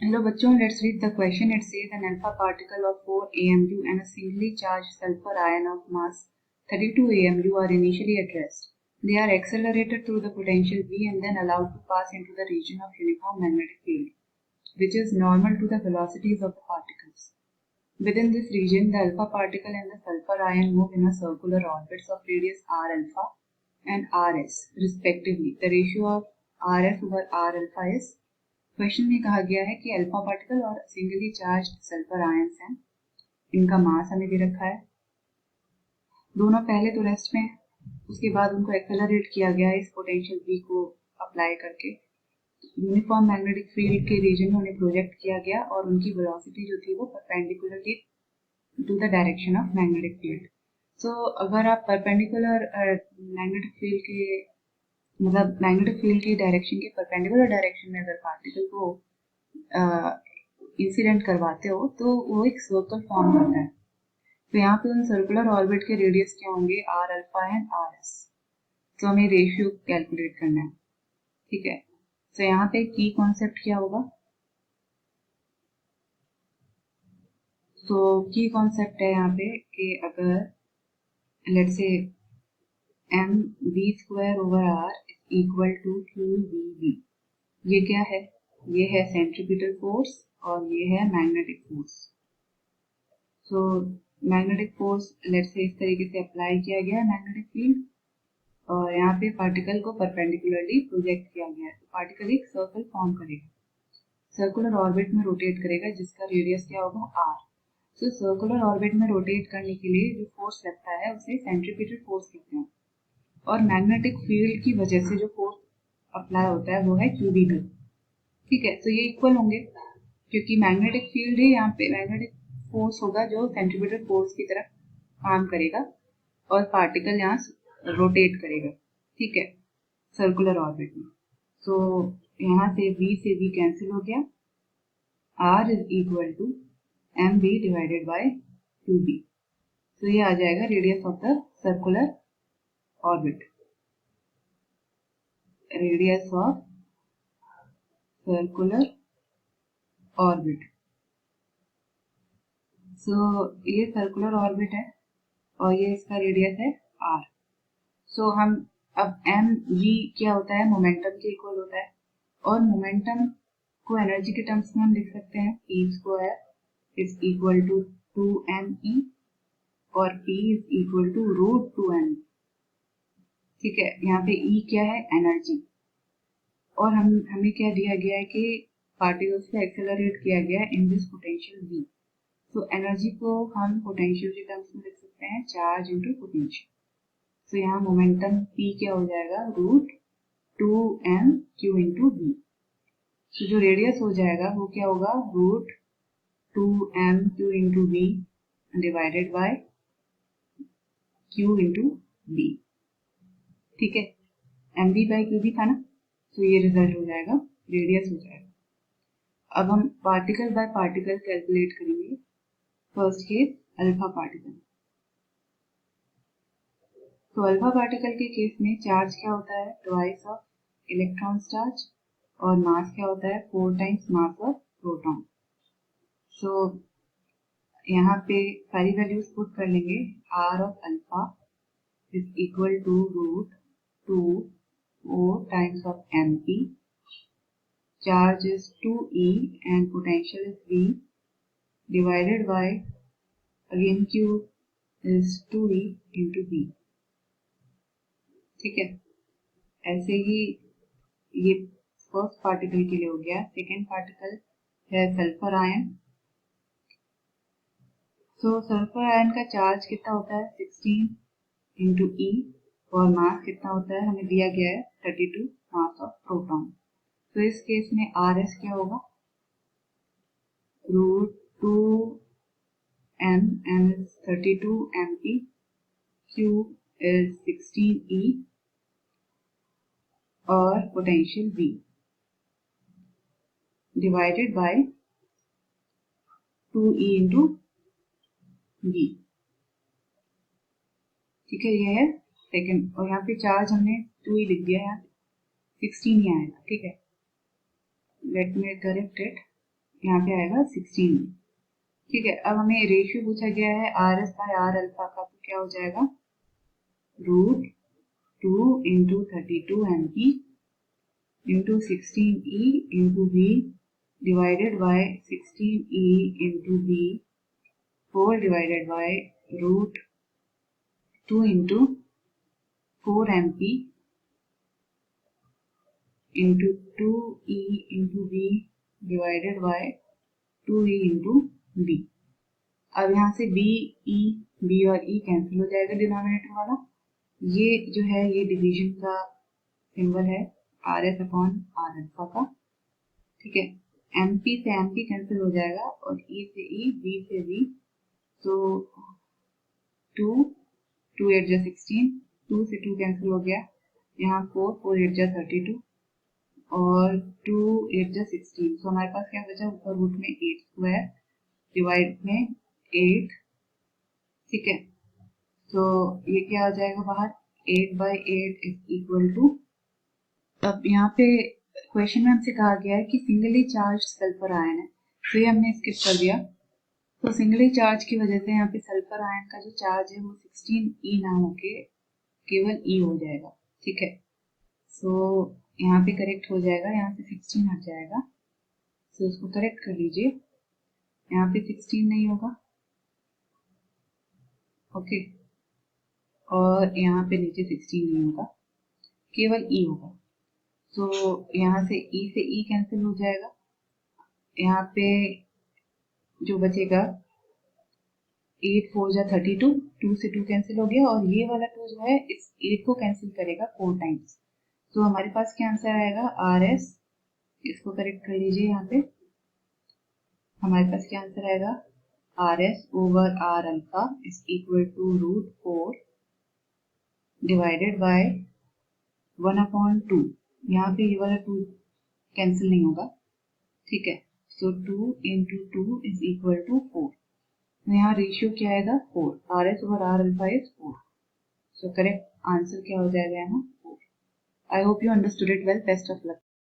Hello bachcho, let's read the question. It says an alpha particle of 4 AMU and a singly charged sulfur ion of mass 32 AMU are initially at rest. They are accelerated through the potential V and then allowed to pass into the region of uniform magnetic field, which is normal to the velocities of the particles. Within this region, the alpha particle and the sulfur ion move in a circular orbits of radius r alpha and rs respectively. The ratio of rf over r alpha is, question में कहा गया है कि alpha particle और singly charged sulphur ions हैं, इनका मास हमें दे रखा है, दोनों पहले तो रेस्ट में, उसके बाद उनको एक्सेलरेट किया गया है इस पोटेंशियल V को अप्लाई करके, यूनिफॉर्म मैग्नेटिक फील्ड के रीजन में उन्हें प्रोजेक्ट किया गया और उनकी वेलोसिटी जो थी वो परपेंडिकुलर थी to the direction of magnetic field. So अगर आप परपेंडिकुलर मैग्नेटिक फील्ड के मतलब मैग्नेटिक फील्ड की डायरेक्शन के परपेंडिकुलर डायरेक्शन में अगर पार्टिकल को इंसिडेंट करवाते हो तो वो एक सर्कल फॉर्म करता है। तो यहाँ पे उन सर्कुलर ऑर्बिट के रेडियस क्या होंगे, R alpha and R S. तो हमें रेशियो कैलकुलेट करना है, ठीक है। तो यहाँ पे की कॉन्सेप्ट क्या होगा, तो की कॉन्सेप्ट है यहाँ पे कि अगर let's say M V square over R equal to Q V V, ये क्या है, ये है सेंट्रीपिटल फोर्स और ये है magnetic force. So magnetic force let's say इस तरीके से अप्लाई किया गया है मैग्नेटिक फील्ड और यहाँ पे पार्टिकल को परपेंडिकुलरली प्रोजेक्ट किया गया है। तो पार्टिकल एक सर्कल फॉर्म करेगा, सर्कुलर ऑर्बिट में रोटेट करेगा जिसका रेडियस क्या होगा आर। सो सर्कुलर ऑर्बिट में रोटेट करने के लिए जो फोर्स लगता है उसे सेंट्रीपिटल फोर्स कहते हैं और मैग्नेटिक फील्ड की वजह से जो फोर्स अप्लाई होता है वो है क्यूबिकल, ठीक है। तो ये इक्वल होंगे क्योंकि मैग्नेटिक फील्ड है, यहाँ पे मैग्नेटिक फोर्स होगा जो सेंट्रीपिटल फोर्स की तरफ काम करेगा और पार्टिकल यहाँ रोटेट करेगा, ठीक है, सर्कुलर ऑर्बिट में। तो यहाँ से V कैंसिल हो गया, R is equal to M B divided by Q B. तो ये आ जाएगा radius of the circular orbit, radius of circular orbit. So ये सर्कुलर ऑर्बिट है और ये इसका रेडियस है r। सो हम अब एम जी क्या होता है, मोमेंटम के इक्वल होता है और मोमेंटम को एनर्जी के टर्म्स में हम लिख सकते हैं E square is equal to 2me और P is equal to root 2m, ठीक है। यहाँ पे E क्या है, एनर्जी, और हमें क्या दिया गया है कि पार्टिकल्स को एक्सेलरेट किया गया है इन दिस पोटेंशियल V। तो एनर्जी को हम पोटेंशियल के टर्म्स में लिख सकते हैं चार्ज इनटू पोटेंशियल। तो यहाँ मोमेंटम P क्या हो जाएगा, root 2m q into v। तो जो रेडियस हो जाएगा वो क्या होगा, root 2m q into v divided by q into v, ठीक है। mv बाय qv था ना, तो ये रिजल्ट हो जाएगा, रेडियस हो जाएगा। अब हम पार्टिकल बाय पार्टिकल कैलकुलेट करेंगे। First case alpha particle. तो अल्फा पार्टिकल के केस में चार्ज क्या होता है, ट्वाइस ऑफ इलेक्ट्रॉन चार्ज और मास क्या होता है, 4 times mass of proton. So यहाँ पे सारी वैल्यूज पुट कर लेंगे, r of alpha is equal to root 2 4 times of mp, charge is 2e and potential is v divided by again q is 2e into v, ठीक है। ऐसे ही ये first particle के लिए हो गया। सेकेंड पार्टिकल है सल्फर आयन। सो sulphur ion का चार्ज कितना होता है, 16 इंटू ई और मास कितना होता है, हमें दिया गया है 32 मास ऑफ प्रोटॉन। तो इस केस में आर एस क्या होगा, root 2m, m is 32 mp, q is 16 e और potential v divided by 2e into v, ठीक है। ये है सेकेंड, और यहाँ पे चार्ज हमने 2e लिख दिया, यहाँ 16 ही आएगा, ठीक है। लेट मी करेक्ट इट, यहाँ पे आएगा 16। ठीक है, अब हमें रेशियो पूछा गया है R S by R alpha का, तो क्या हो जाएगा √2 into 32 MP into 16E into V divided by 16E into V 4 divided by √2 into 4 MP into 2E into V divided by 2E into B। अब यहाँ से B और E कैंसिल हो जाएगा डिनोमिनेटर वाला। ये जो है ये डिवीजन का सिंबल है R S upon R alpha का। ठीक है, MP से MP कैंसिल हो जाएगा और E से E, B से B, तो 2 8 जा 16, 2 से 2 कैंसिल हो गया, यहाँ 4 8 जा 32 और 2 8 जा 16, तो हमारे पास क्या बचा ऊपर रूट में 8 स्क्वायर डिवाइड में 8। ठीक है, तो ये क्या हो जाएगा बाहर 8/8 इज इक्वल टू, अब यहाँ पे क्वेश्चन में हमसे कहा गया है कि सिंगली चार्ज सल्फर आयन है, तो ये हमने स्किप कर दिया। तो सिंगली चार्ज की वजह से यहाँ पे सल्फर आयन का जो चार्ज है वो 16E ना होके केवल E हो जाएगा। ठीक है, तो यहाँ पे करेक्ट हो जाएगा, यहाँ से 16 हट जाएगा, तो उसको करेक्ट कर लीजिए, यहाँ पे 16 नहीं होगा। ओके, और यहाँ पे नीचे 16 नहीं होगा, केवल E होगा, तो यहाँ से E कैंसिल हो जाएगा, यहाँ पे जो बचेगा 8 4 जा 32, 2 से 2 कैंसिल हो गया और ये वाला 2 जो है इस 8 को कैंसिल करेगा 4 टाइम्स, तो हमारे पास क्या आंसर आएगा आर एस, इसको करेक्ट कर लीजिए, यहाँ पे हमारे पास क्या आंसर आएगा R S over R alpha is equal to √4 divided by 1/2। यहाँ पे ये वाला 2 कैंसिल नहीं होगा। ठीक है, so 2 into 2 is equal to 4, तो यहाँ रेशियो क्या आएगा 4, R S over R alpha is 4, so correct answer क्या हो जाएगा यहाँ 4। I hope you understood it well, best of luck.